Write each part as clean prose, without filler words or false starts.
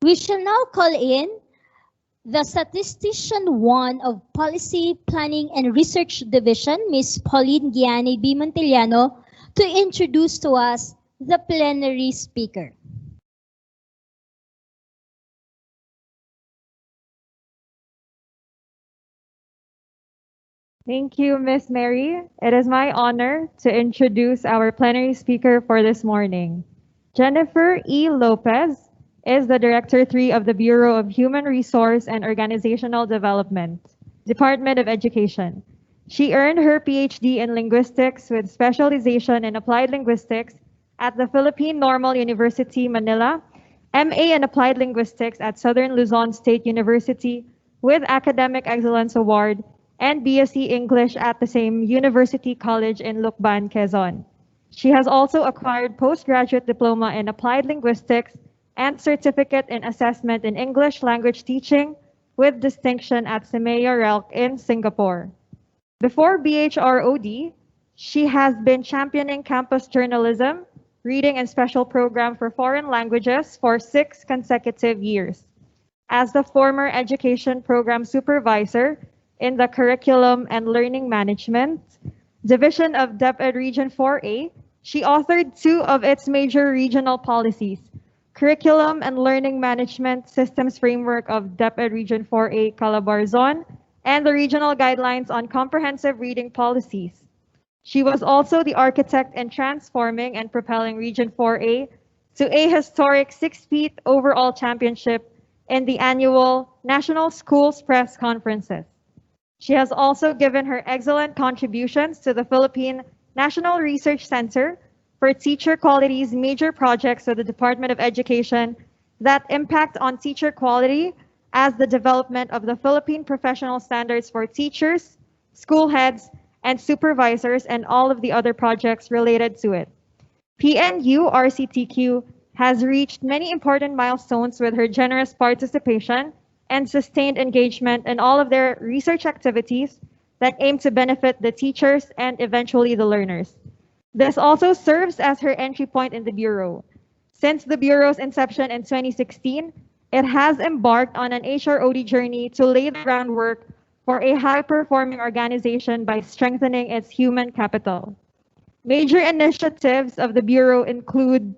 We shall now call in the Statistician 1 of Policy, Planning and Research Division, Ms. Pauline Gianni B. Montellano, to introduce to us the plenary speaker. Thank you, Ms. Mary. It is my honor to introduce our plenary speaker for this morning. Jennifer E. Lopez is the Director 3 of the Bureau of Human Resource and Organizational Development, Department of Education. She earned her PhD in linguistics with specialization in applied linguistics at the Philippine Normal University, Manila, MA in applied linguistics at Southern Luzon State University with Academic Excellence Award, and BSc English at the same University College in Lucban, Quezon. She has also acquired postgraduate diploma in applied linguistics and certificate in assessment in English language teaching with distinction at Simeo RELC in Singapore. Before BHROD, she has been championing campus journalism, reading and special program for foreign languages for 6 consecutive years. As the former education program supervisor in the Curriculum and Learning Management Division of DepEd-Region 4A, she authored 2 of its major regional policies, Curriculum and Learning Management Systems Framework of DepEd-Region 4A Calabarzon, and the Regional Guidelines on Comprehensive Reading Policies. She was also the architect in transforming and propelling Region 4A to a historic 6-peat overall championship in the annual National Schools Press Conferences. She has also given her excellent contributions to the Philippine National Research Center for Teacher Quality's major projects of the Department of Education that impact on teacher quality as the development of the Philippine Professional Standards for Teachers, School Heads, and Supervisors, and all of the other projects related to it. PNU RCTQ has reached many important milestones with her generous participation and sustained engagement in all of their research activities that aim to benefit the teachers and eventually the learners. This also serves as her entry point in the Bureau. Since the Bureau's inception in 2016, it has embarked on an HROD journey to lay the groundwork for a high-performing organization by strengthening its human capital. Major initiatives of the Bureau include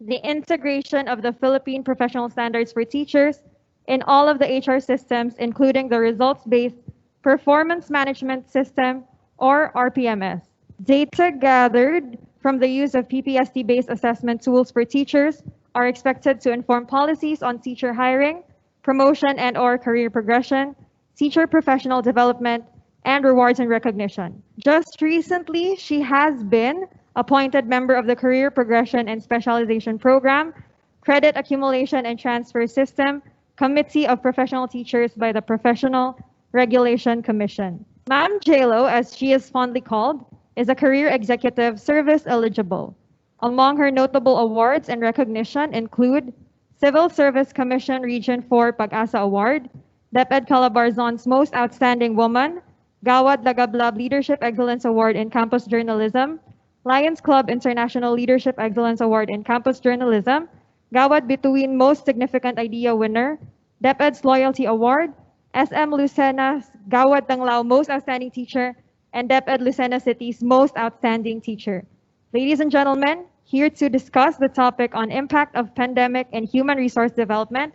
the integration of the Philippine Professional Standards for Teachers in all of the HR systems, including the Results-Based Performance Management System, or RPMS. Data gathered from the use of PPST-based assessment tools for teachers are expected to inform policies on teacher hiring, promotion and/or career progression, teacher professional development, and rewards and recognition. Just recently, she has been appointed member of the Career Progression and Specialization Program, Credit Accumulation and Transfer System, Committee of Professional Teachers by the Professional Regulation Commission. Ma'am JLo, as she is fondly called, is a career executive service eligible. Among her notable awards and recognition include Civil Service Commission Region 4 Pag-asa Award, DepEd Calabarzon's Most Outstanding Woman, Gawad Lagablab Leadership Excellence Award in Campus Journalism, Lions Club International Leadership Excellence Award in Campus Journalism, Gawad Bituin Most Significant Idea Winner, DepEd's Loyalty Award, SM Lucena's Gawad Tanglao Most Outstanding Teacher, and DepEd Lucena City's Most Outstanding Teacher. Ladies and gentlemen, here to discuss the topic on impact of pandemic and human resource development,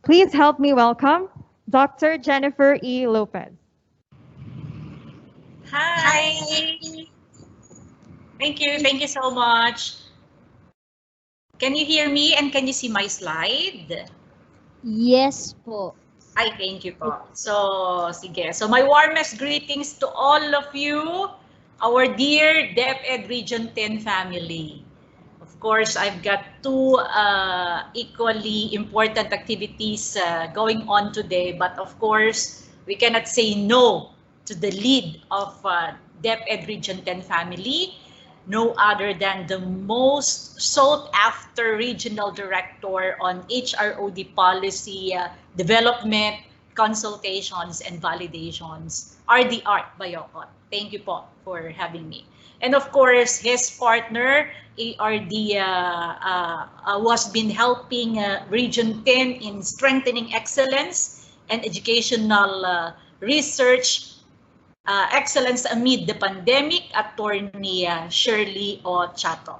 please help me welcome Dr. Jennifer E. Lopez. Hi. Thank you so much. Can you hear me and can you see my slide? Yes po. Ay, thank you po. So, sige. So, my warmest greetings to all of you, our dear DepEd Region 10 family. Of course, I've got 2 equally important activities going on today, but of course, we cannot say no to the lead of DepEd Region 10 family, no other than the most sought after regional director on HROD policy development, consultations, and validations, RD Art Bayocot. Thank you po for having me. And of course, his partner, ARD, was been helping Region 10 in strengthening excellence and educational research excellence amid the pandemic, Attorney Shirley O. Chato.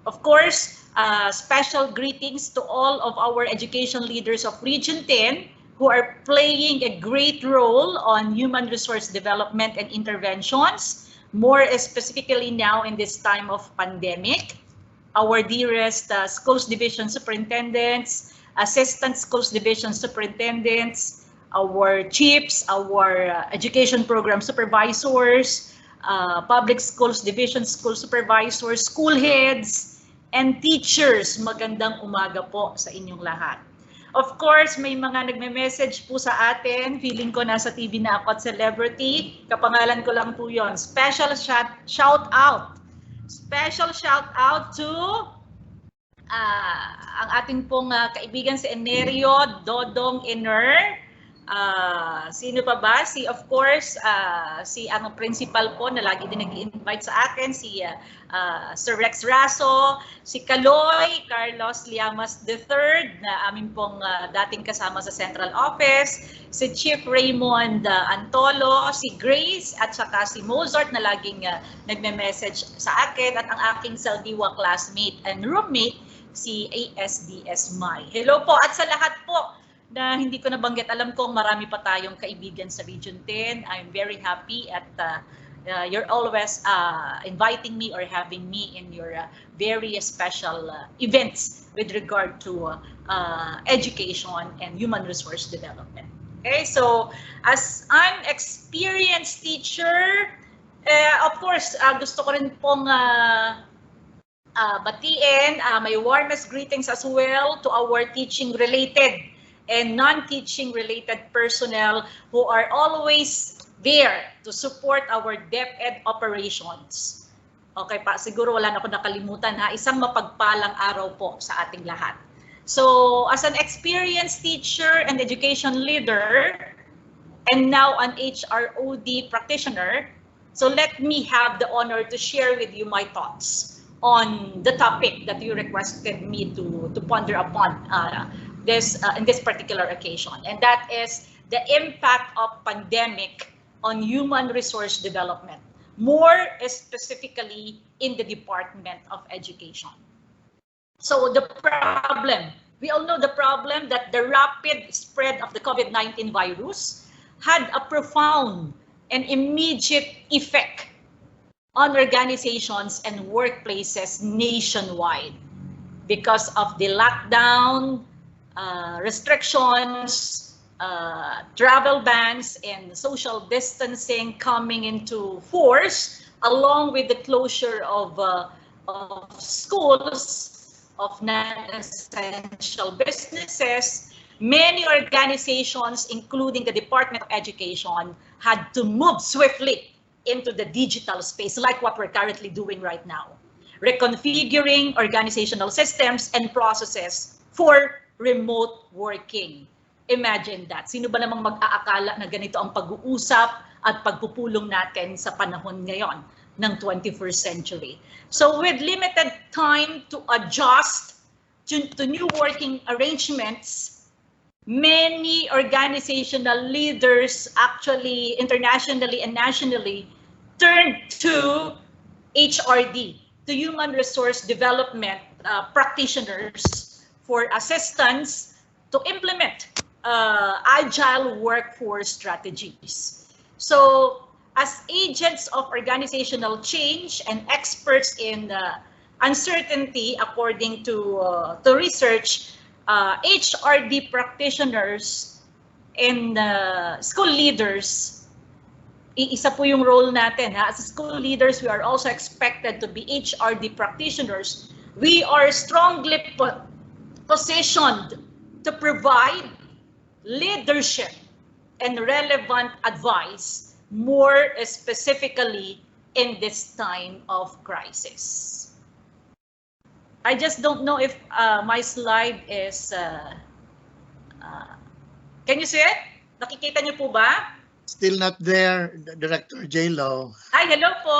Of course, special greetings to all of our education leaders of Region 10 who are playing a great role on human resource development and interventions, more specifically now in this time of pandemic. Our dearest schools division superintendents, assistant schools division superintendents, our chiefs, our education program supervisors, public schools division school supervisors, school heads, and teachers. Magandang umaga po sa inyong lahat. Of course, may mga nagme-message po sa atin. Feeling ko nasa TV na ako at celebrity. Kapangalan ko lang po yon. Special shout out. Special shout out to ang ating pong kaibigan si Enerio Dodong Iner. Sino pa ba? Of course, si ang principal po na lagi din nag-invite sa akin, si Sir Rex Raso, si Kaloy Carlos Liamas III na amin pong dating kasama sa Central Office, si Chief Raymond Antolo, si Grace at saka si Mozart na laging nagme-message sa akin, at ang aking Saldiwa classmate and roommate, si ASDS Mai. Hello po, at sa lahat po na hindi ko nabanggit, alam kong marami pa tayong kaibigan sa Region 10. I'm very happy at you're always inviting me or having me in your very special events with regard to education and human resource development. Okay, so as an experienced teacher, of course, gusto ko rin pong batiin my warmest greetings as well to our teaching related and non-teaching related personnel who are always there to support our DepEd operations. Okay pa, siguro wala na ako nakalimutan ha. Isang mapagpalang araw po sa ating lahat. So, as an experienced teacher and education leader, and now an HROD practitioner, so let me have the honor to share with you my thoughts on the topic that you requested me to ponder upon in this particular occasion, and that is the impact of pandemic on human resource development, more specifically in the Department of Education. So the problem, we all know the problem that the rapid spread of the COVID-19 virus had a profound and immediate effect on organizations and workplaces nationwide because of the lockdown, restrictions, travel bans, and social distancing coming into force, along with the closure of schools, of non-essential businesses. Many organizations, including the Department of Education, had to move swiftly into the digital space, like what we're currently doing right now, reconfiguring organizational systems and processes for remote working. Imagine that. Sino ba namang mag-aakala na ganito ang pag-uusap at pagpupulong natin sa panahon ngayon ng 21st century? So with limited time to adjust to new working arrangements, many organizational leaders, actually internationally and nationally, turned to HRD, to human resource development practitioners, for assistance to implement agile workforce strategies. So as agents of organizational change and experts in uncertainty, according to research, HRD practitioners and school leaders, isa po yung role natin. Ha? As school leaders, we are also expected to be HRD practitioners. We are strongly positioned to provide leadership and relevant advice, more specifically in this time of crisis. I just don't know if my slide is, can you see it? Nakikita niyo po ba? Still not there, Director J-Lo. Hi, hello po,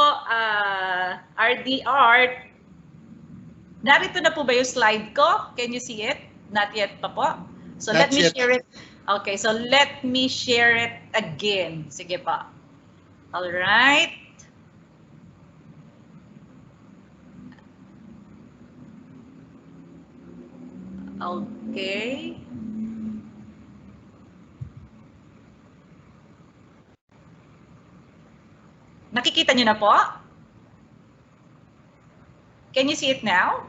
RD Art. Narito na po ba yung slide ko? Can you see it? Not yet pa po. So let Not me yet. share it. Okay, so let me share it again. Sige pa. All right. Okay. Nakikita niyo na po? Can you see it now?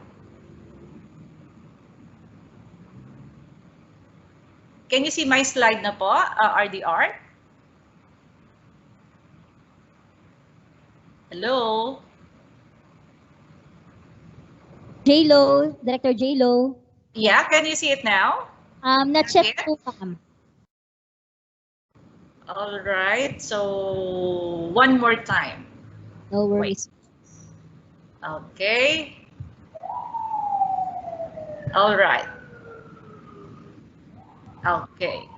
Can you see my slide na po, RDR? Hello? J-Lo, Director J-Lo. Yeah, can you see it now? Na-check Okay. po, ma'am. All right, so one more time. No worries. Okay. All right. Okay.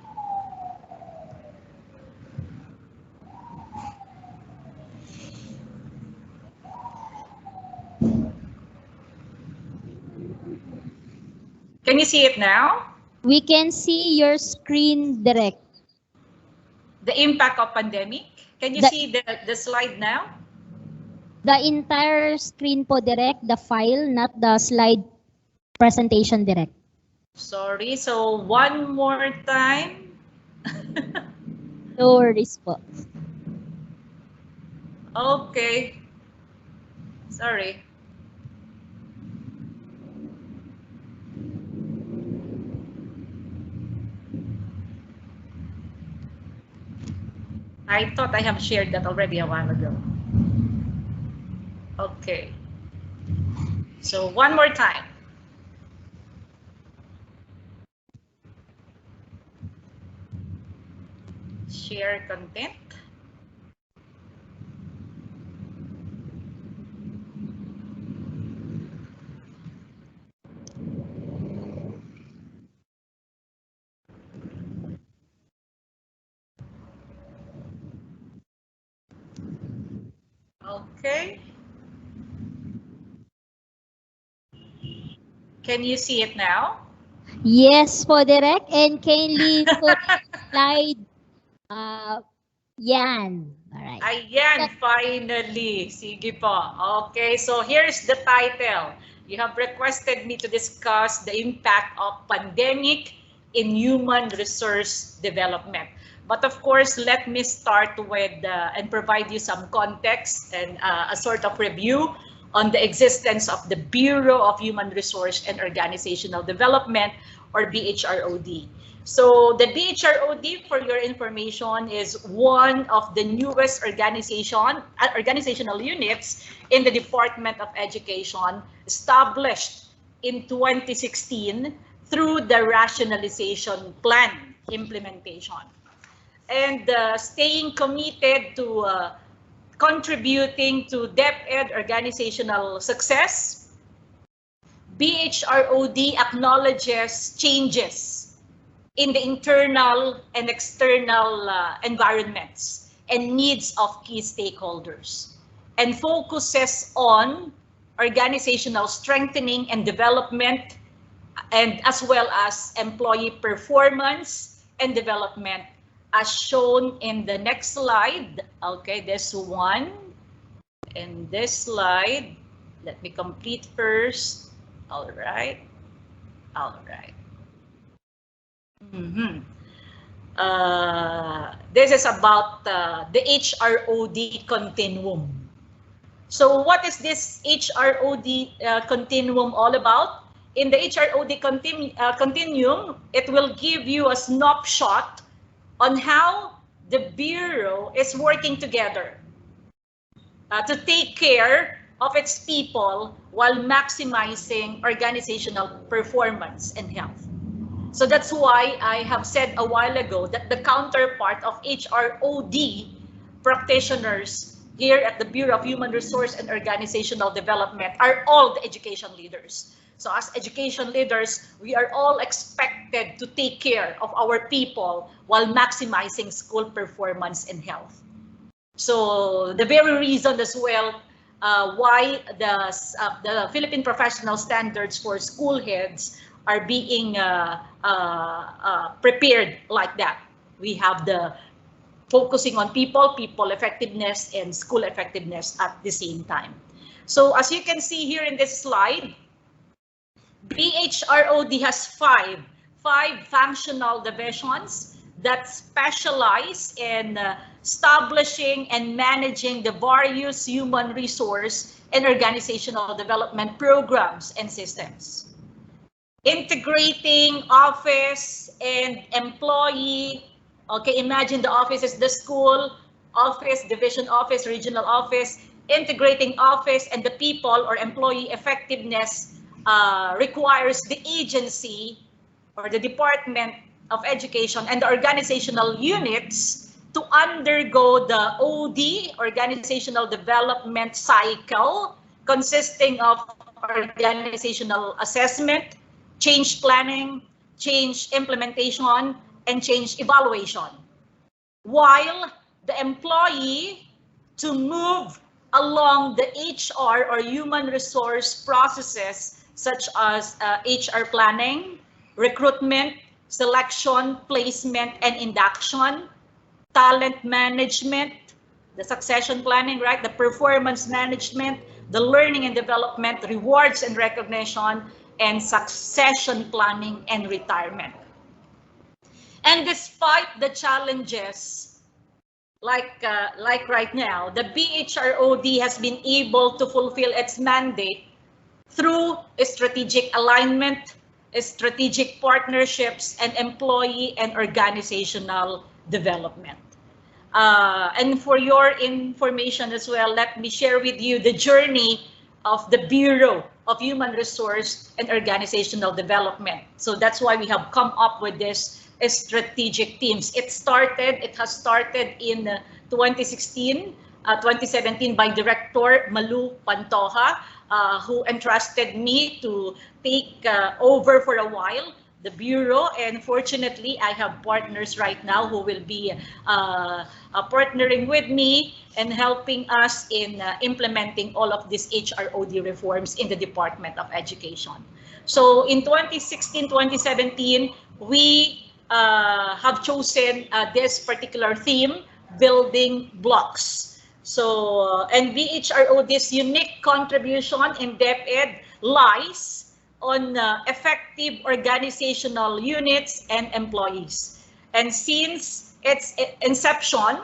Can you see it now? We can see your screen, Direct. The impact of pandemic? Can you see the slide now? The entire screen po, Direct, the file, not the slide presentation, Direct. Sorry, so one more time. No worries po. Okay. Sorry. I thought I have shared that already a while ago. Okay. So one more time. Share content. Okay. Can you see it now? Yes po, Direct. And kindly put slide. Yan. All right. Ayan, finally. Sige po. Okay, so here's the title. You have requested me to discuss the impact of pandemic in human resource development. But of course, let me start with and provide you some context and a sort of review on the existence of the Bureau of Human Resource and Organizational Development, or BHROD. So the BHROD, for your information, is one of the newest organizational units in the Department of Education, established in 2016 through the rationalization plan implementation. And staying committed to contributing to DepEd organizational success, BHROD acknowledges changes in the internal and external environments and needs of key stakeholders, and focuses on organizational strengthening and development, and as well as employee performance and development, as shown in the next slide. Okay, this one and this slide. Let me complete first. All right. All right. This is about the HROD Continuum. So what is this HROD Continuum all about? In the HROD Continuum, it will give you a snapshot on how the Bureau is working together to take care of its people while maximizing organizational performance and health. So that's why I have said a while ago that the counterpart of HROD practitioners here at the Bureau of Human Resource and Organizational Development are all the education leaders. So as education leaders, we are all expected to take care of our people while maximizing school performance and health. So the very reason as well why the Philippine Professional Standards for School Heads are being prepared like that. We have the focusing on people effectiveness, and school effectiveness at the same time. So as you can see here in this slide, BHROD has five functional divisions that specialize in establishing and managing the various human resource and organizational development programs and systems. Integrating office and employee. Okay, imagine the office is the school, office, division office, regional office. Integrating office and the people or employee effectiveness requires the agency or the Department of Education and the organizational units to undergo the OD, organizational development cycle, consisting of organizational assessment, change planning, change implementation, and change evaluation. While the employee to move along the HR or human resource processes such as HR planning, recruitment, selection, placement, and induction, talent management, the succession planning, right? The performance management, the learning and development, rewards and recognition, and succession planning and retirement. And despite the challenges, like right now, the BHROD has been able to fulfill its mandate through strategic alignment, strategic partnerships, and employee and organizational development. And for your information as well, let me share with you the journey of the Bureau of Human Resource and Organizational Development. So that's why we have come up with this strategic teams. It has started in 2016, 2017 by Director Malu Pantoja, who entrusted me to take over for a while the Bureau, and fortunately I have partners right now who will be partnering with me and helping us in implementing all of these HROD reforms in the Department of Education. So in 2016-2017, we have chosen this particular theme, building blocks. So, and BHROD's unique contribution in DepEd lies on effective organizational units and employees. And since its inception,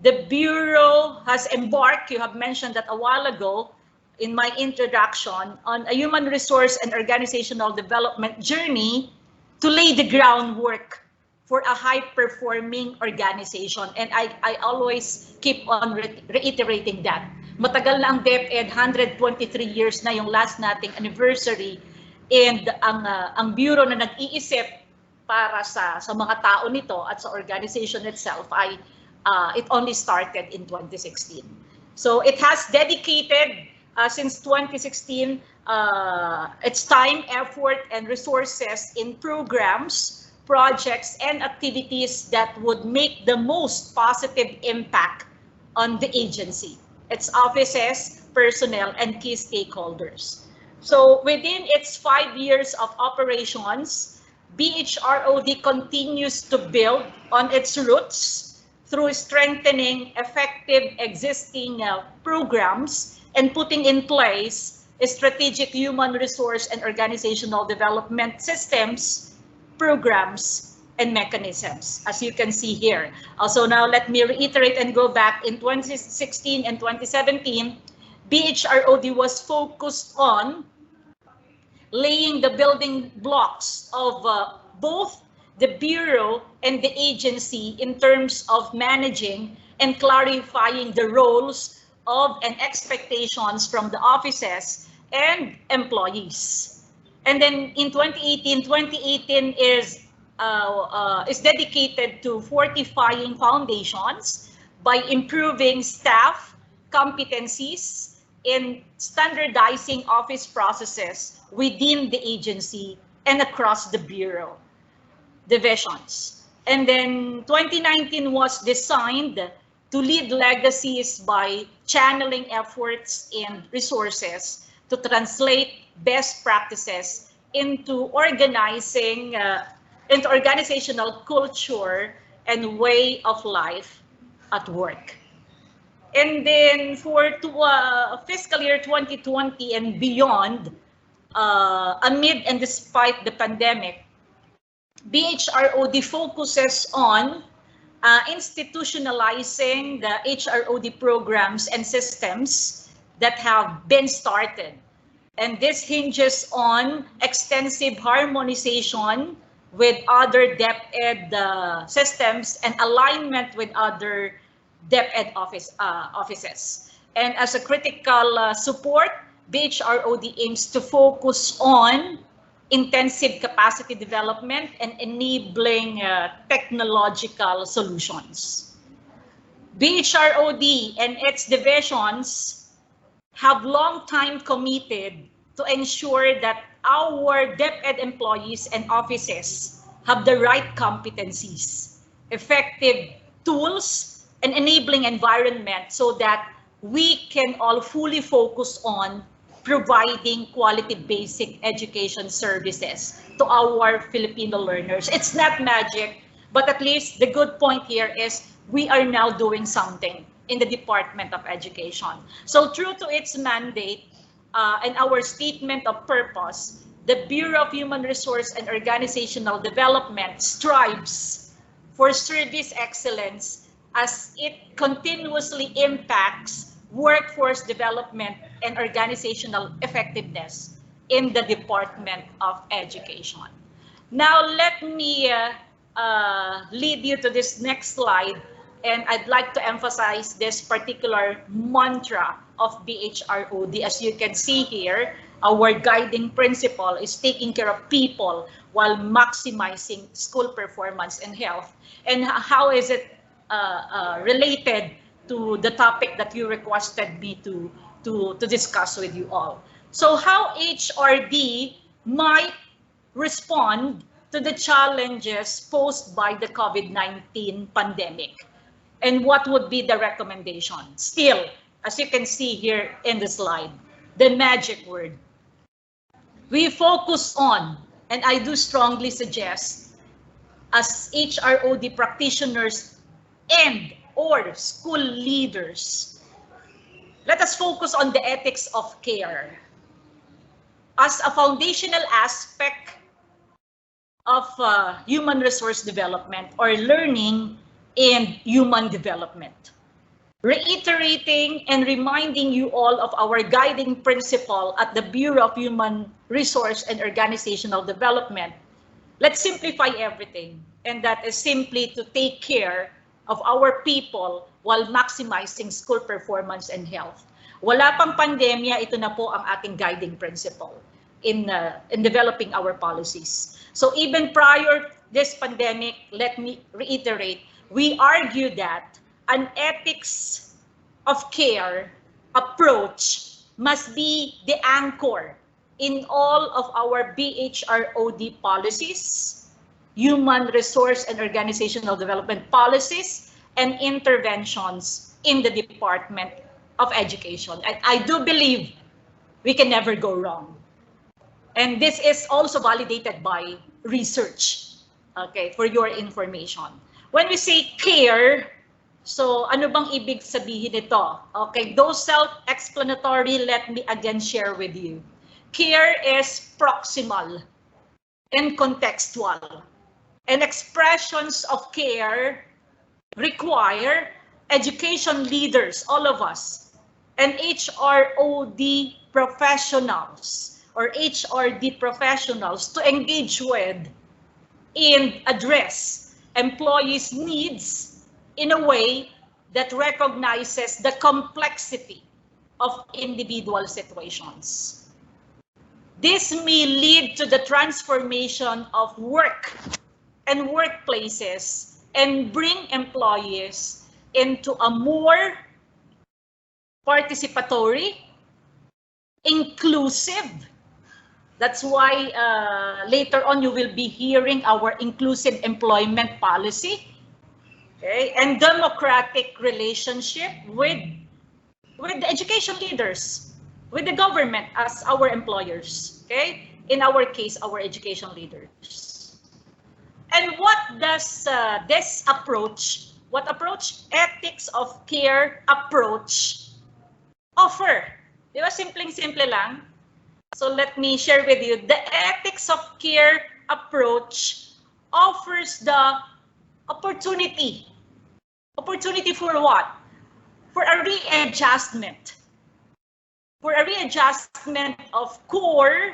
the Bureau has embarked, you have mentioned that a while ago in my introduction, on a human resource and organizational development journey to lay the groundwork for a high-performing organization. And I always keep on reiterating that. Matagal na ang DepEd, 123 years na yung last nating anniversary. And ang Bureau na nag-iisip para sa mga tao nito at sa organization itself ay it only started in 2016. So it has dedicated since 2016 its time, effort, and resources in programs, projects, and activities that would make the most positive impact on the agency, its offices, personnel, and key stakeholders. So within its 5 years of operations, BHROD continues to build on its roots through strengthening effective existing programs and putting in place strategic human resource and organizational development systems, programs, and mechanisms, as you can see here. Also, now let me reiterate and go back. In 2016 and 2017, BHROD was focused on laying the building blocks of both the Bureau and the agency in terms of managing and clarifying the roles of and expectations from the offices and employees. And then in 2018 is dedicated to fortifying foundations by improving staff competencies in standardizing office processes within the agency and across the Bureau divisions. And then 2019 was designed to lead legacies by channeling efforts and resources to translate best practices into organizational culture and way of life at work. And then for fiscal year 2020 and beyond, amid and despite the pandemic, BHROD focuses on institutionalizing the HROD programs and systems that have been started. And this hinges on extensive harmonization with other DepEd systems and alignment with other DepEd offices. And as a critical support, BHROD aims to focus on intensive capacity development and enabling technological solutions. BHROD and its divisions have long time committed to ensure that our DepEd employees and offices have the right competencies, effective tools, and enabling environment so that we can all fully focus on providing quality basic education services to our Filipino learners. It's not magic, but at least the good point here is we are now doing something in the Department of Education. So true to its mandate and our statement of purpose, the Bureau of Human Resource and Organizational Development strives for service excellence as it continuously impacts workforce development and organizational effectiveness in the Department of Education. Now let me lead you to this next slide, and I'd like to emphasize this particular mantra of BHROD. As you can see here, our guiding principle is taking care of people while maximizing school performance and health. And how is it related to the topic that you requested me to discuss with you all? So how HRD might respond to the challenges posed by the COVID-19 pandemic, and what would be the recommendation? Still, as you can see here in the slide, the magic word. We focus on, and I do strongly suggest, as HROD practitioners and or school leaders, let us focus on the ethics of care as a foundational aspect of human resource development or learning and human development. Reiterating and reminding you all of our guiding principle at the Bureau of Human Resource and Organizational Development, let's simplify everything, and that is simply to take care of our people while maximizing school performance and health. Wala pang pandemya, ito na po ang ating guiding principle in developing our policies. So even prior this pandemic, let me reiterate, we argue that an ethics of care approach must be the anchor in all of our BHROD policies, human resource and organizational development policies, and interventions in the Department of Education. And I do believe we can never go wrong. And this is also validated by research, okay, for your information. When we say care, so ano bang ibig sabihin nito? Okay, those self-explanatory, let me again share with you. Care is proximal and contextual. And expressions of care require education leaders, all of us, and HROD professionals or HRD professionals to engage with and address employees' needs in a way that recognizes the complexity of individual situations. This may lead to the transformation of work and workplaces and bring employees into a more participatory, inclusive. That's why later on you will be hearing our inclusive employment policy, okay, and democratic relationship with the education leaders, with the government as our employers, okay? In our case, our education leaders. And what does this approach, ethics of care approach offer? Di ba? Simpleng-simple lang. So let me share with you. The ethics of care approach offers the opportunity. Opportunity for what? For a readjustment. For a readjustment of core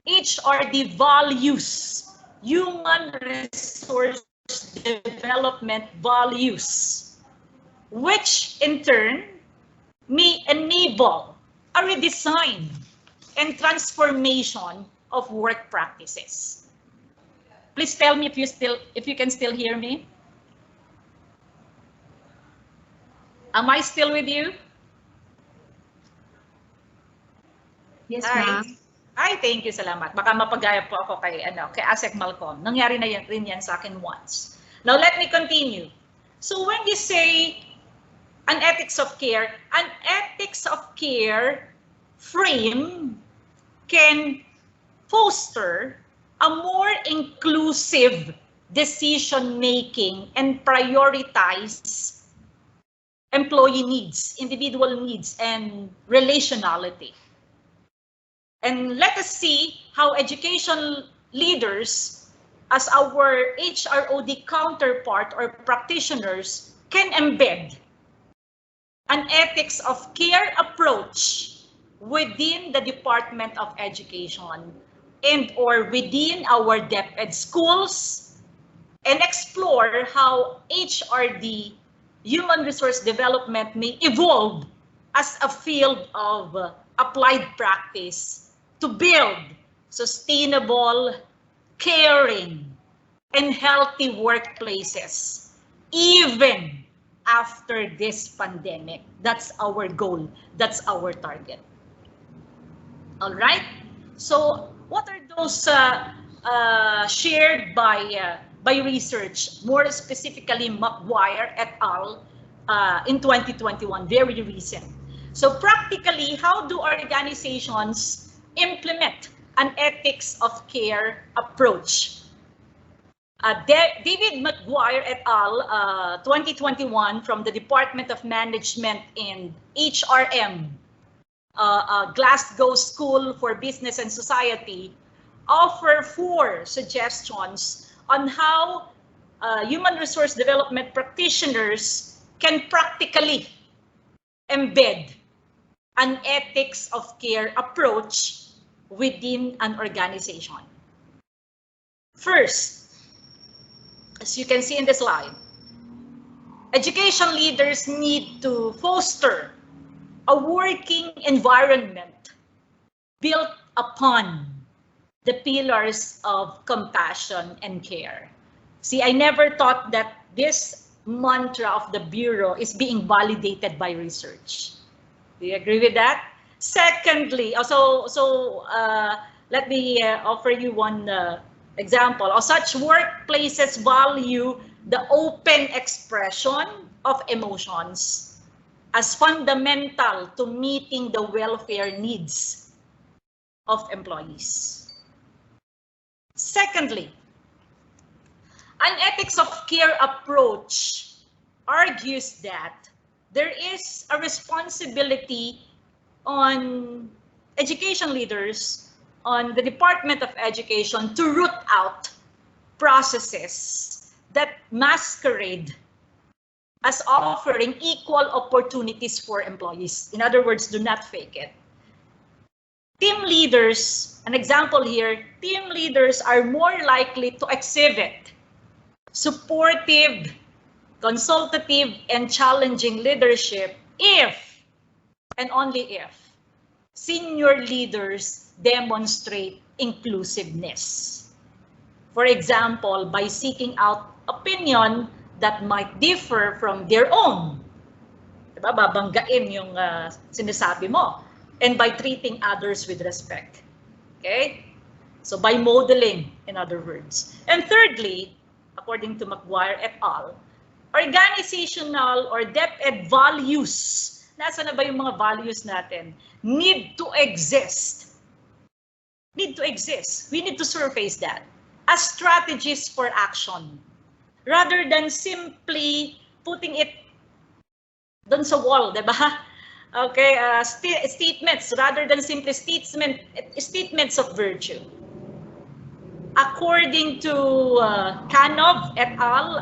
HRD values, human resource development values, which in turn may enable a redesign and transformation of work practices. Please tell me if you can still hear me. Am I still with you? Yes, ma'am. Ay, thank you, salamat. Baka mapagaya po ako kay Asek Malcolm. Nangyari na rin yan sa akin once. Now, let me continue. So when you say an ethics of care frame can foster a more inclusive decision-making and prioritize employee needs, individual needs, and relationality. And let us see how education leaders, as our HROD counterpart or practitioners, can embed an ethics of care approach within the Department of Education and or within our DepEd schools, and explore how HRD, human resource development, may evolve as a field of applied practice to build sustainable, caring, and healthy workplaces, even after this pandemic. That's our goal. That's our target. All right. So what are those shared by research, more specifically McGuire et al. In 2021, very recent. So practically, how do organizations implement an ethics of care approach? David McGuire et al. 2021 from the Department of Management and HRM, Glasgow School for Business and Society, offer 4 suggestions on how human resource development practitioners can practically embed an ethics of care approach within an organization. First, as you can see in the slide, education leaders need to foster a working environment built upon the pillars of compassion and care. See, I never thought that this mantra of the Bureau is being validated by research. Do you agree with that? Secondly, let me offer you one example. Such workplaces value the open expression of emotions as fundamental to meeting the welfare needs of employees. Secondly, an ethics of care approach argues that there is a responsibility on education leaders, on the Department of Education, to root out processes that masquerade as offering equal opportunities for employees. In other words, do not fake it. Team leaders, an example here, team leaders are more likely to exhibit supportive, consultative, and challenging leadership if, and only if, senior leaders demonstrate inclusiveness. For example, by seeking out opinion that might differ from their own. Diba? Babanggain yung sinasabi mo. and by treating others with respect. Okay? So by modeling, in other words. And thirdly, according to McGuire et al., organizational or DepEd values, nasa na ba yung mga values natin? Need to exist. Need to exist. We need to surface that as strategies for action rather than simply putting it dun sa wall, diba? Okay, statements rather than simply statements of virtue. According to Kanov et al.,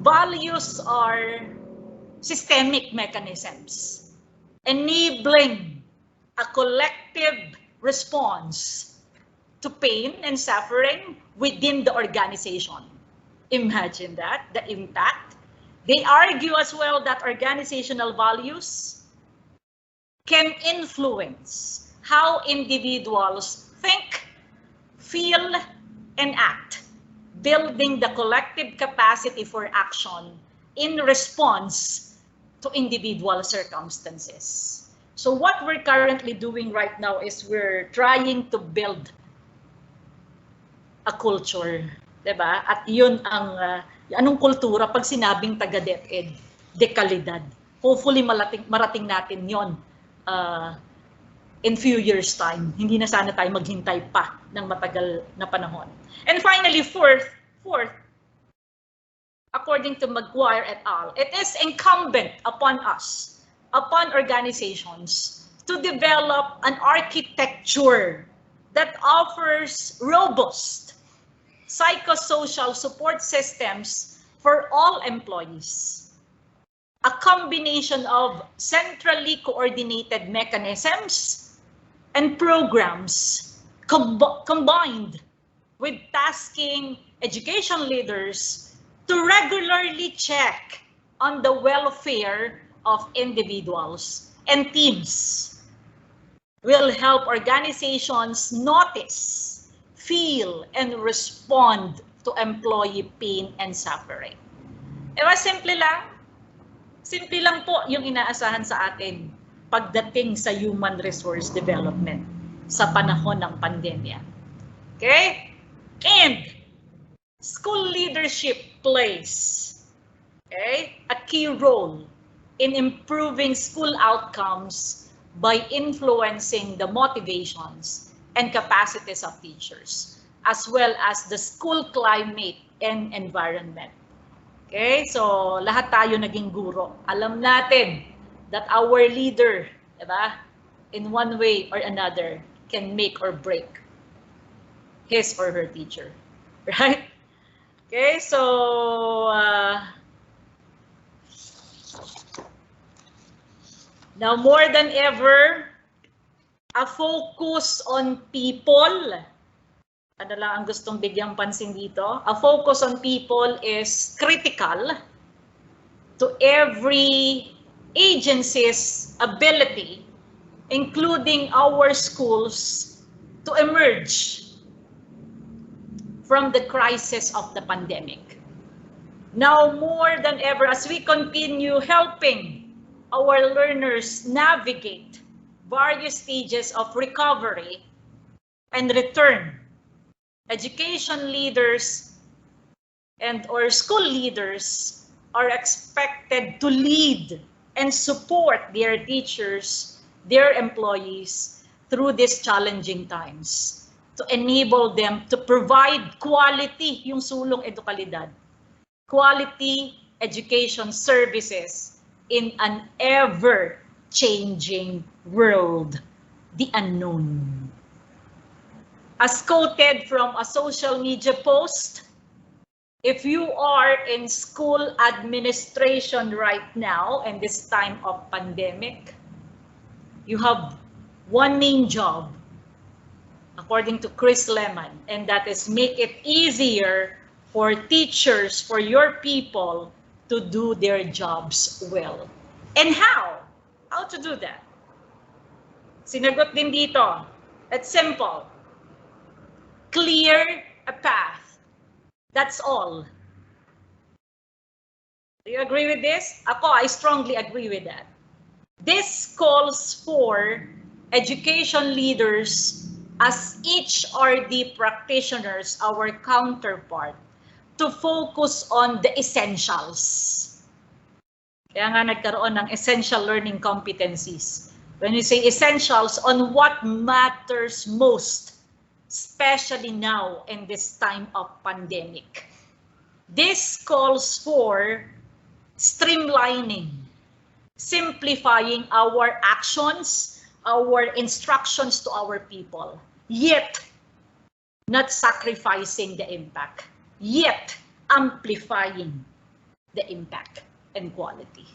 values are systemic mechanisms enabling a collective response to pain and suffering within the organization. Imagine that, the impact. They argue as well that organizational values can influence how individuals think, feel, and act, building the collective capacity for action in response to individual circumstances. So what we're currently doing right now is we're trying to build a culture, diba? At yun ang anong kultura pag sinabing taga DepEd, dekalidad. Hopefully marating natin yon in few years time. Hindi na sana tayo maghintay pa ng matagal na panahon. And finally, fourth, according to McGuire et al., it is incumbent upon us, upon organizations, to develop an architecture that offers robust psychosocial support systems for all employees. A combination of centrally coordinated mechanisms and programs combined with tasking education leaders to regularly check on the welfare of individuals and teams will help organizations notice, feel, and respond to employee pain and suffering. Diba, simple lang? Simple lang po yung inaasahan sa atin pagdating sa human resource development sa panahon ng pandemya. Okay? And school leadership plays, okay, a key role in improving school outcomes by influencing the motivations and capacities of teachers, as well as the school climate and environment. Okay, so lahat tayo naging guro. Alam natin that our leader, diba, in one way or another, can make or break his or her teacher, right? Okay, so now more than ever, a focus on people. Ano lang ang gustong bigyang pansin dito? A focus on people is critical to every agency's ability, including our schools, to emerge from the crisis of the pandemic. Now more than ever, as we continue helping our learners navigate various stages of recovery and return, education leaders or school leaders are expected to lead and support their teachers, their employees through these challenging times to enable them to provide quality, yung sulong edukalidad, quality education services in an ever-changing world, the unknown. As quoted from a social media post, if you are in school administration right now in this time of pandemic, you have one main job, according to Chris Lemon, and that is make it easier for teachers, for your people to do their jobs well. And how? How to do that? Sinagot din dito. It's simple. Clear a path. That's all. Do you agree with this? Ako, I strongly agree with that. This calls for education leaders as HRD practitioners, our counterpart, to focus on the essentials. Kaya nga nagkaroon ng essential learning competencies. When we say essentials, on what matters most, especially now in this time of pandemic. This calls for streamlining, simplifying our actions, our instructions to our people, yet not sacrificing the impact, yet amplifying the impact and quality.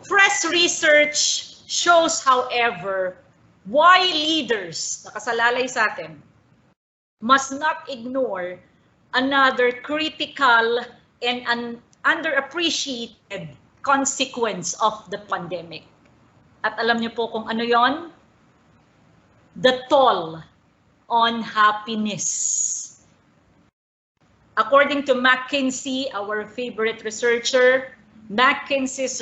Fresh research shows, however, why leaders, nakasalalay sa atin, must not ignore another critical and an underappreciated consequence of the pandemic. At alam niyo po kung ano yon? The toll on happiness. According to McKinsey, our favorite researcher, McKinsey's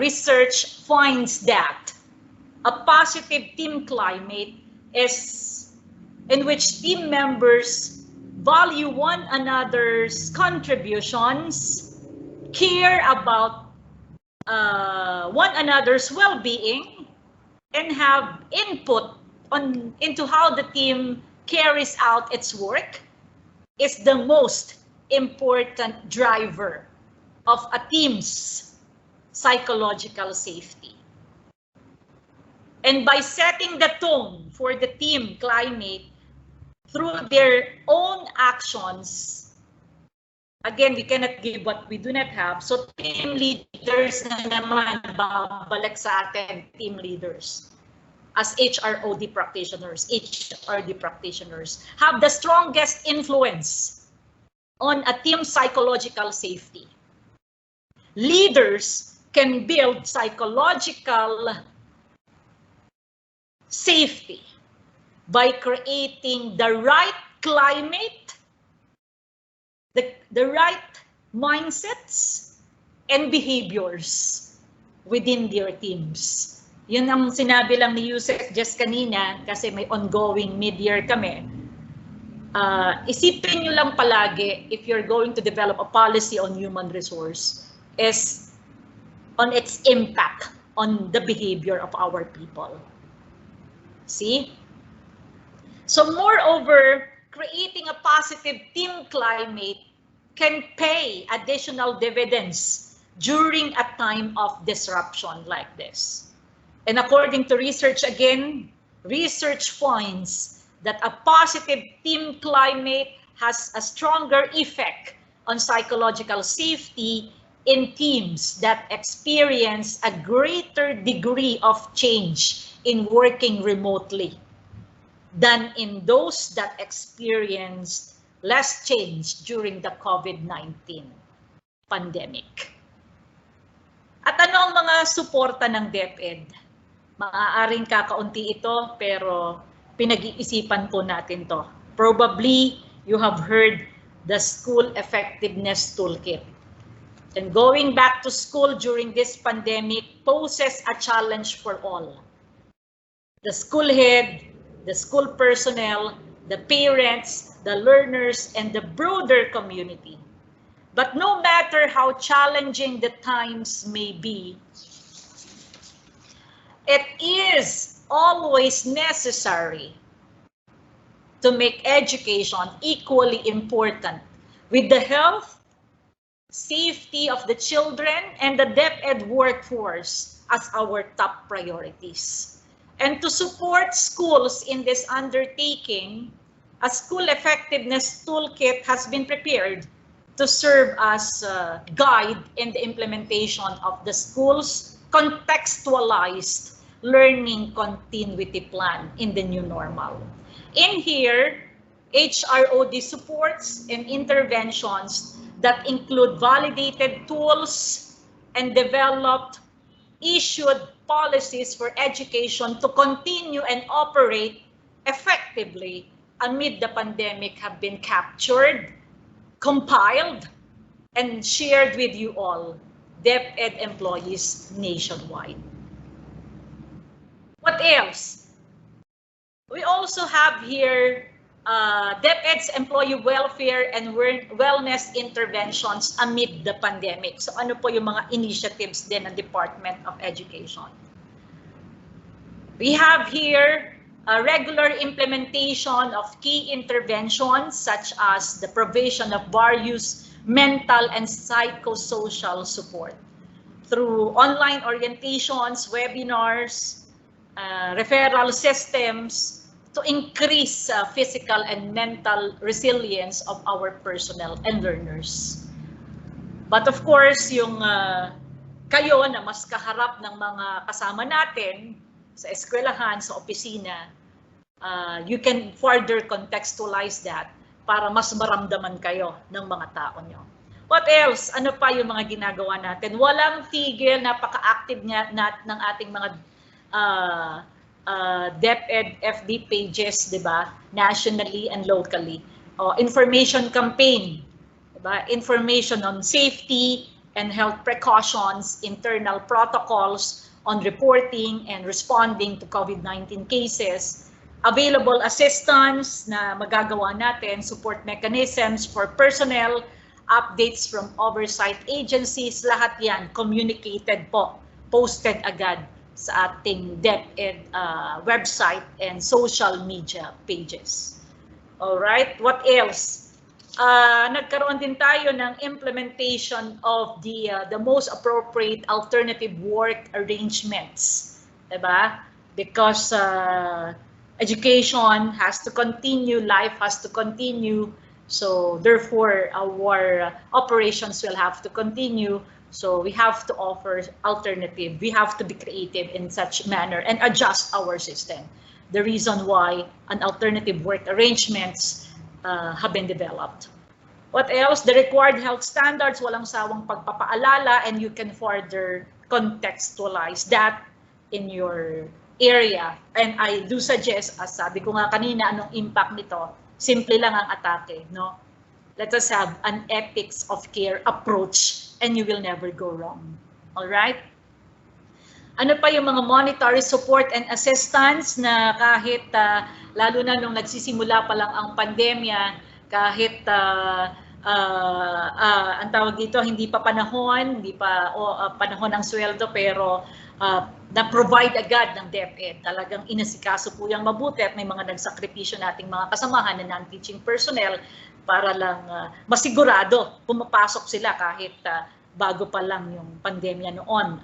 research finds that a positive team climate is in which team members value one another's contributions, care about one another's well-being, and have input into how the team carries out its work, is the most important driver of a team's psychological safety. And by setting the tone for the team climate through their own actions, again, we cannot give what we do not have. So team leaders na naman, babalik sa atin, team leaders. As HRD practitioners, have the strongest influence on a team's psychological safety. Leaders can build psychological safety by creating the right climate, the right mindsets and behaviors within their teams. Yun ang sinabi lang ni Yusek just kanina kasi may ongoing mid-year kami. Isipin nyo lang palagi, if you're going to develop a policy on human resource, is on its impact on the behavior of our people. See? So moreover, creating a positive team climate can pay additional dividends during a time of disruption like this. And according to research again, research finds that a positive team climate has a stronger effect on psychological safety in teams that experience a greater degree of change in working remotely than in those that experienced less change during the COVID-19 pandemic. At ano ang mga suporta ng DepEd? Maaaring kakaunti ito pero pinag-iisipan po natin to. Probably you have heard the School Effectiveness Toolkit. And going back to school during this pandemic poses a challenge for all. The school head, the school personnel, the parents, the learners, and the broader community. But no matter how challenging the times may be, it is always necessary to make education equally important with the health, safety of the children, and the DepEd workforce as our top priorities. And to support schools in this undertaking, a School Effectiveness Toolkit has been prepared to serve as a guide in the implementation of the school's contextualized learning continuity plan in the new normal. In here, HROD supports and interventions that include validated tools and developed issued policies for education to continue and operate effectively amid the pandemic have been captured, compiled, and shared with you all DepEd employees nationwide. What else? We also have here DepEd's employee welfare and wellness interventions amid the pandemic. So ano po yung mga initiatives din ng Department of Education? We have here a regular implementation of key interventions such as the provision of various mental and psychosocial support through online orientations, webinars, referral systems to increase physical and mental resilience of our personnel and learners. But of course, yung kayo na mas kaharap ng mga kasama natin sa eskwelahan, sa opisina, you can further contextualize that para mas maramdaman kayo ng mga tao nyo. What else? Ano pa yung mga ginagawa natin? Walang tigil, napaka-active ng ating mga DepEd FD pages, di ba? Nationally and locally. Information campaign, di ba? Information on safety and health precautions, internal protocols on reporting and responding to COVID-19 cases, available assistance na magagawa natin, support mechanisms for personnel, updates from oversight agencies, lahat yan communicated po, posted agad sa ating DepEd website and social media pages. Alright, what else? Nagkaroon din tayo ng implementation of the most appropriate alternative work arrangements, diba? Because education has to continue, life has to continue, so therefore our operations will have to continue. So we have to offer alternative. We have to be creative in such manner and adjust our system. The reason why an alternative work arrangements have been developed. What else? The required health standards, walang sawang pagpapaalala, and you can further contextualize that in your area. And I do suggest, as sabi ko nga kanina, anong impact nito? Simple lang ang atake, no? Let us have an ethics of care approach and you will never go wrong. All right? Ano pa yung mga monetary support and assistance na kahit lalo na nung nagsisimula pa lang ang pandemya, kahit ang tawag dito, hindi pa panahon ng sweldo, pero na-provide agad ng DepEd. Talagang inasikaso po yung mabuti at may mga nagsakripisyo nating mga kasamahan na non-teaching personnel para lang masigurado pumapasok sila kahit bago pa lang yung pandemya noon,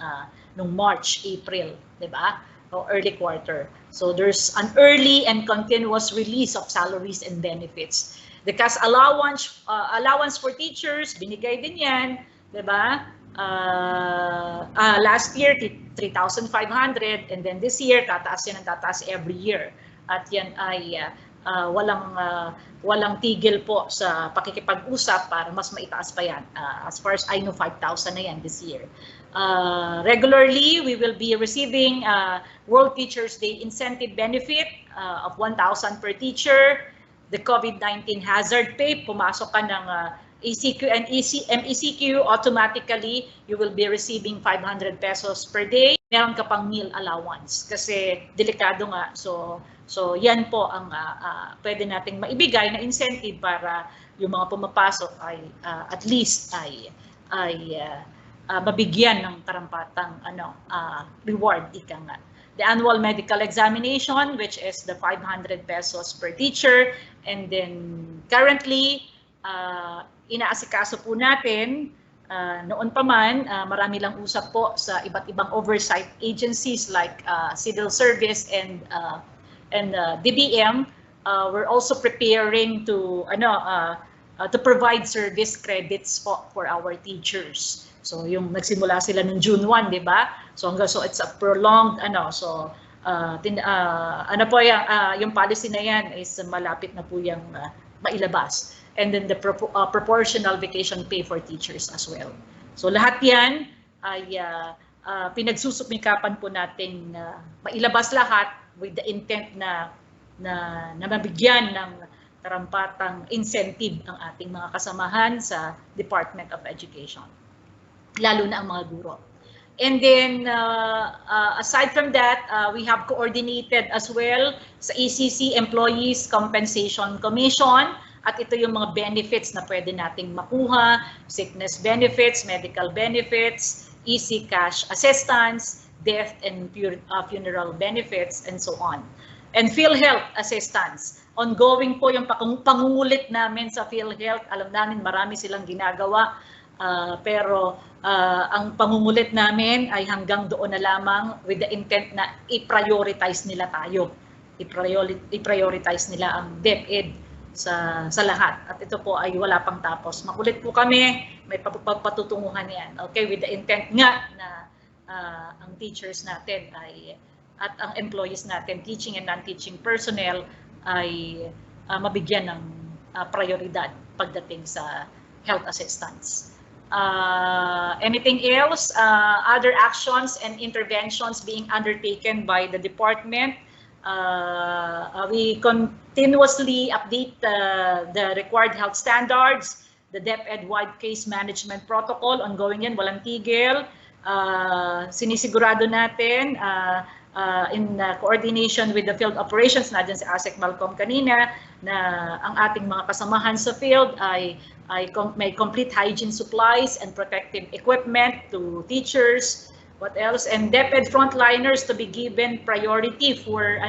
nung March, April, di ba? O early quarter. So there's an early and continuous release of salaries and benefits. The cash allowance for teachers, binigay din yan, di ba? Last year, 3,500, and then this year, tataas yan ang tataas every year. At yan ay walang tigil po sa pakikipag-usap para mas maitaas pa yan. As far as I know, 5,000 na yan this year. Regularly, we will be receiving World Teachers Day incentive benefit of 1,000 per teacher. The COVID-19 hazard pay, pumasok ka ng ECQ and MECQ, automatically you will be receiving 500 pesos per day. Meron ka pang meal allowance kasi delikado nga. So yan po ang pwede nating maibigay na incentive para yung mga pumapasok ay at least ay mabigyan ng karampatang reward, ika nga. The annual medical examination, which is the 500 pesos per teacher, and then currently inaasikaso po natin, noon pa man, marami lang usap po sa iba't ibang oversight agencies like civil service and DBM. We're also preparing to provide service credits for our teachers. So yung nagsimula sila noong June 1, di ba? So it's a prolonged yung policy na yan is malapit na po yung mailabas. And then the proportional vacation pay for teachers as well. So lahat yan ay pinagsusumikapan po nating mailabas lahat with the intent na mabigyan ng karampatang incentive ang ating mga kasamahan sa Department of Education. lalo na ang mga guro. And then, aside from that, we have coordinated as well sa ECC, Employees Compensation Commission, at ito yung mga benefits na pwede nating makuha, sickness benefits, medical benefits, easy cash assistance, death and funeral benefits, and so on. And PhilHealth assistance. Ongoing po yung pangungulit namin sa PhilHealth. Alam namin marami silang ginagawa. Pero ang pangungulit namin ay hanggang doon na lamang with the intent na i-prioritize nila tayo. I-prioritize nila ang DepEd sa lahat. At ito po ay wala pang tapos. Makulit po kami, may patutunguhan yan. Okay, with the intent nga na ang teachers natin ay at ang employees natin, teaching and non-teaching personnel, ay mabigyan ng prioridad pagdating sa health assistance. Anything else? Other actions and interventions being undertaken by the department. We continuously update the required health standards, the DepEd-wide case management protocol, ongoing yan, walang tigil. Sinisigurado natin in coordination with the field operations, nadyan si Asek Malcolm kanina, na ang ating mga kasamahan sa field ay may complete hygiene supplies and protective equipment to teachers. What else? And DepEd frontliners to be given priority for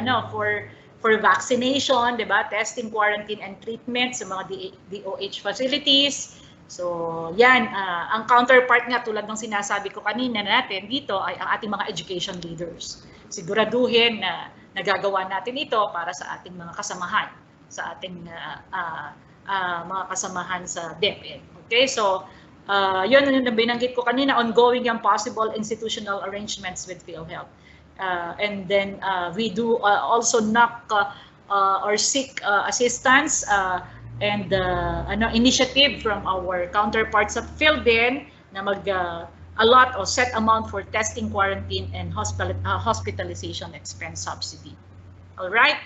vaccination, diba? Testing, quarantine, and treatment sa mga DOH facilities. So, yan, ang counterpart nga tulad ng sinasabi ko kanina natin dito ay ang ating mga education leaders. Siguraduhin na nagagawa natin ito para sa ating mga kasamahan, sa ating mga kasamahan sa DepEd. Okay, so yun yung binanggit ko kanina, ongoing yung possible institutional arrangements with PhilHealth. And then we do also knock or seek assistance and initiative from our counterparts at field din na mag-allot or set amount for testing, quarantine, and hospitalization expense subsidy. Alright?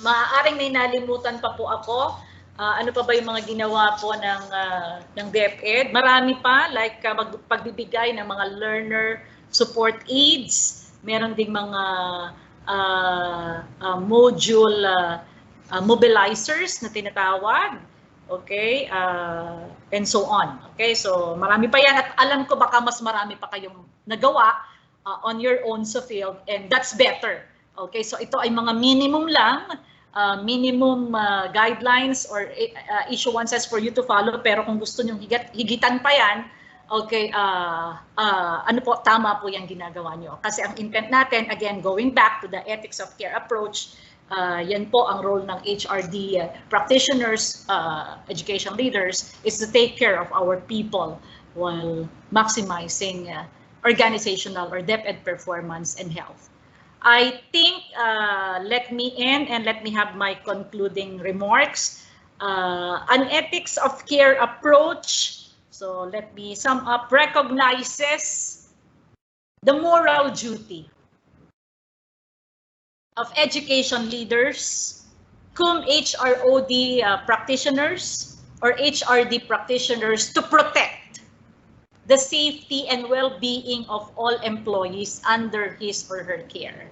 Maaaring may nalimutan pa po ako. Ano pa ba yung mga ginawa po ng DepEd? Marami pa, like pagbibigay ng mga learner support aids. Meron ding mga module mobilizers na tinatawag. Okay? And so on. Okay? So marami pa yan. At alam ko baka mas marami pa kayong nagawa on your own sa field. And that's better. Okay? So ito ay mga minimum lang. Minimum guidelines or issuances for you to follow, pero kung gusto nyo higitan pa yan, okay, ano po, tama po yung ginagawa nyo. Kasi ang intent natin, again, going back to the ethics of care approach, yan po ang role ng HRD practitioners, education leaders, is to take care of our people while maximizing organizational or DepEd performance and health. I think let me end and let me have my concluding remarks. An ethics of care approach, so let me sum up, recognizes the moral duty of education leaders, cum HROD practitioners or HRD practitioners to protect the safety and well-being of all employees under his or her care.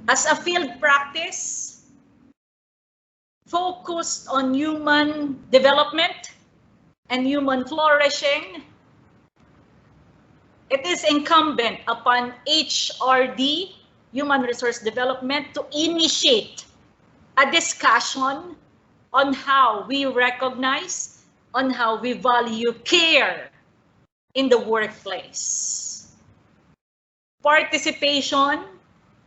As a field practice, focused on human development and human flourishing, it is incumbent upon HRD, Human Resource Development, to initiate a discussion on how we recognize, on how we value care in the workplace. Participation,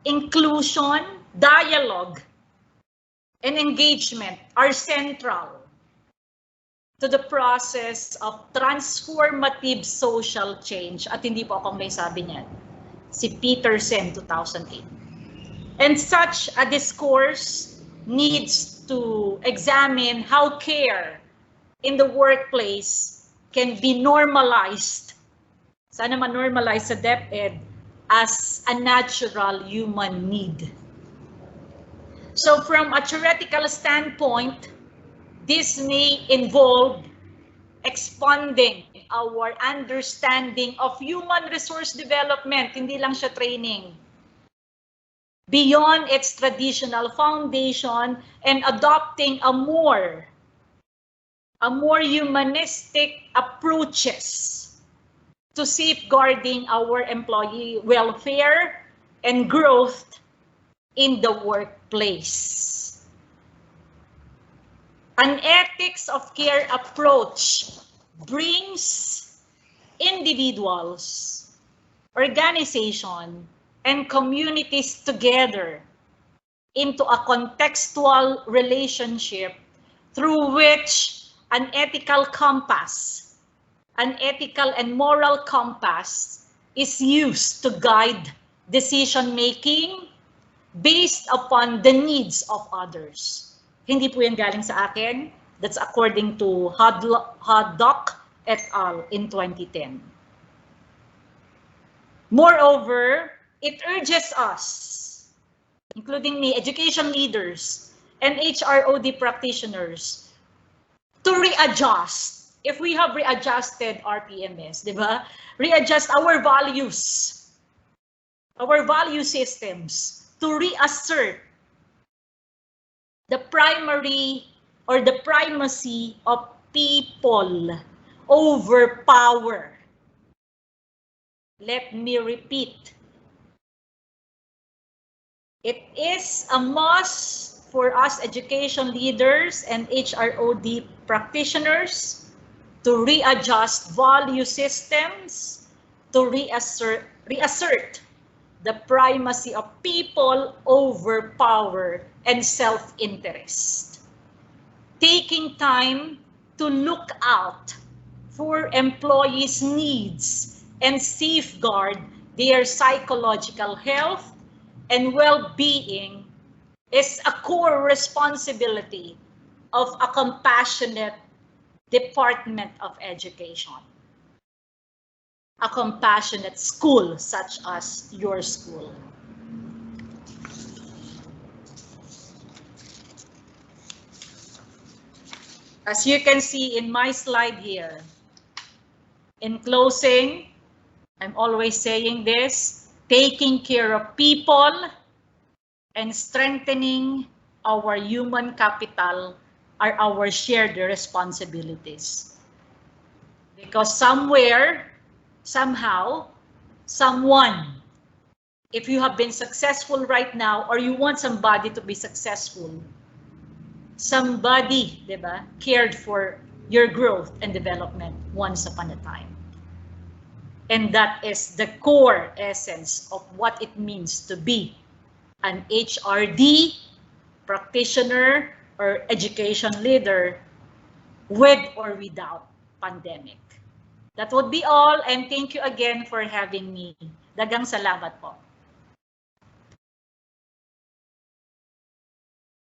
inclusion, dialogue, and engagement are central to the process of transformative social change. At hindi po akong may sabi niyan. Si Peterson, 2008. And such a discourse needs to examine how care in the workplace can be normalized, sana ma-normalize sa DepEd, as a natural human need. So from a theoretical standpoint, this may involve expanding our understanding of human resource development, hindi lang siya training, beyond its traditional foundation and adopting a more humanistic approaches to safeguarding our employee welfare and growth in the workplace. An ethics of care approach brings individuals, organization, and communities together into a contextual relationship through which an ethical compass, an ethical and moral compass is used to guide decision-making based upon the needs of others. Hindi po yan galing sa akin. That's according to Hrod et al. In 2010. Moreover, it urges us, including me, education leaders, and HROD practitioners, to readjust. If we have readjusted our PMS, di ba? Readjust our values, our value systems, to reassert the primary or the primacy of people over power. Let me repeat. It is a must for us education leaders and HROD practitioners to readjust value systems, to reassert the primacy of people over power and self-interest. Taking time to look out for employees' needs and safeguard their psychological health and well-being is a core responsibility of a compassionate Department of Education. A compassionate school such as your school. As you can see in my slide here, in closing, I'm always saying this, taking care of people and strengthening our human capital are our shared responsibilities. Because somewhere, somehow, someone, if you have been successful right now or you want somebody to be successful, somebody, diba, cared for your growth and development once upon a time. And that is the core essence of what it means to be an HRD practitioner or education leader with or without pandemic. That would be all, and thank you again for having me. Daghang salamat po.